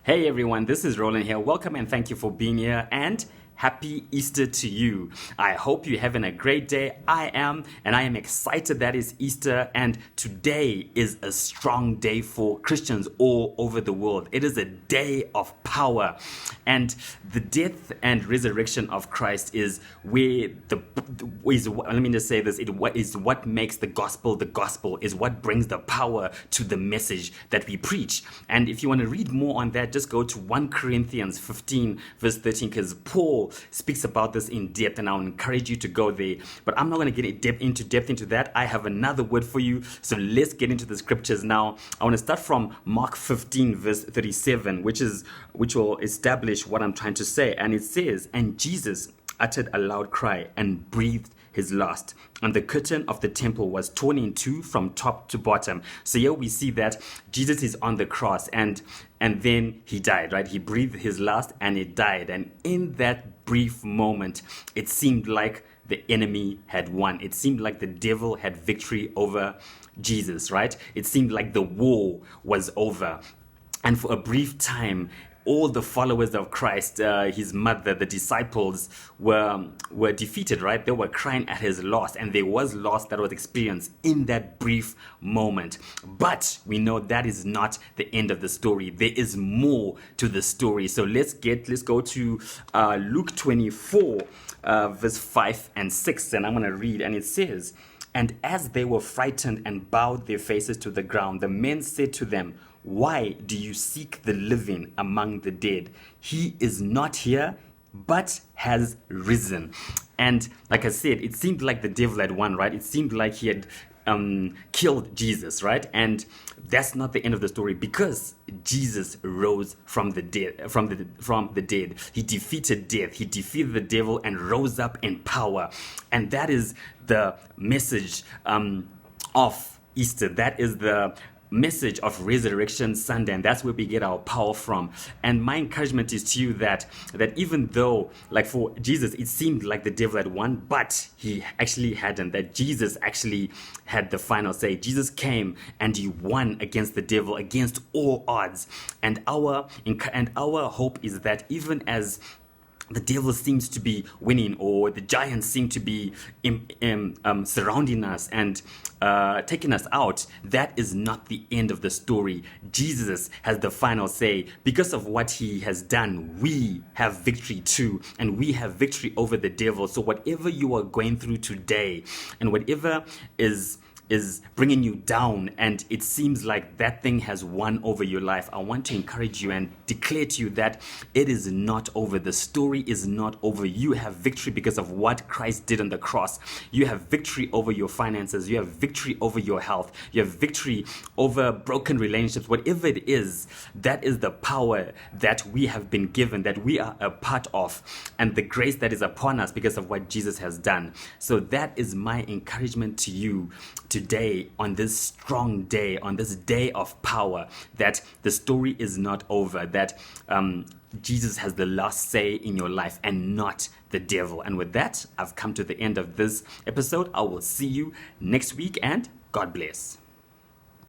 Hey everyone, this is Roland here. Welcome and thank you for being here and happy Easter to you. I hope you're having a great day. I am, and I am excited that it's Easter, and today is a strong day for Christians all over the world. It is a day of power, and the death and resurrection of Christ is where let me just say this, it is what makes the gospel, is what brings the power to the message that we preach. And if you want to read more on that, just go to 1 Corinthians 15 verse 13, because Paul speaks about this in depth, and I'll encourage you to go there. But I'm not going to get into depth into that. I have another word for you. So let's get into the scriptures now. I want to start from Mark 15 verse 37, which will establish what I'm trying to say. And it says, "And Jesus uttered a loud cry and breathed his last, and the curtain of the temple was torn in two from top to bottom." So here we see that Jesus is on the cross, and then he died, right? He breathed his last and it died. And in that brief moment, it seemed like the enemy had won. It seemed like the devil had victory over Jesus, right? It seemed like the war was over. And for a brief time, all the followers of Christ, his mother, the disciples, were defeated, right? They were crying at his loss, and there was loss that was experienced in that brief moment. But we know that is not the end of the story. There is more to the story. So let's go to Luke 24, verse 5 and 6, and I'm going to read, and it says, "And as they were frightened and bowed their faces to the ground, the men said to them, 'Why do you seek the living among the dead? He is not here, but has risen.'" And like I said, it seemed like the devil had won, right? It seemed like he had killed Jesus, right? And that's not the end of the story, because Jesus rose from the dead. He defeated death. He defeated the devil and rose up in power. And that is the message of Easter. That is the message of Resurrection Sunday, and that's where we get our power from. And my encouragement is to you that even though, like for Jesus, it seemed like the devil had won, but he actually hadn't. That Jesus actually had the final say. Jesus came and he won against the devil, against all odds. And our hope is that even as the devil seems to be winning, or the giants seem to be surrounding us and taking us out, that is not the end of the story. Jesus has the final say. Because of what he has done, we have victory too, and we have victory over the devil. So whatever you are going through today, and whatever is bringing you down, and it seems like that thing has won over your life, I want to encourage you and declare to you that it is not over. The story is not over. You have victory because of what Christ did on the cross. You have victory over your finances. You have victory over your health. You have victory over broken relationships. Whatever it is, that is the power that we have been given, that we are a part of, and the grace that is upon us because of what Jesus has done. So that is my encouragement to you today, on this strong day, on this day of power, that the story is not over, that Jesus has the last say in your life and not the devil. And with that, I've come to the end of this episode. I will see you next week, and God bless.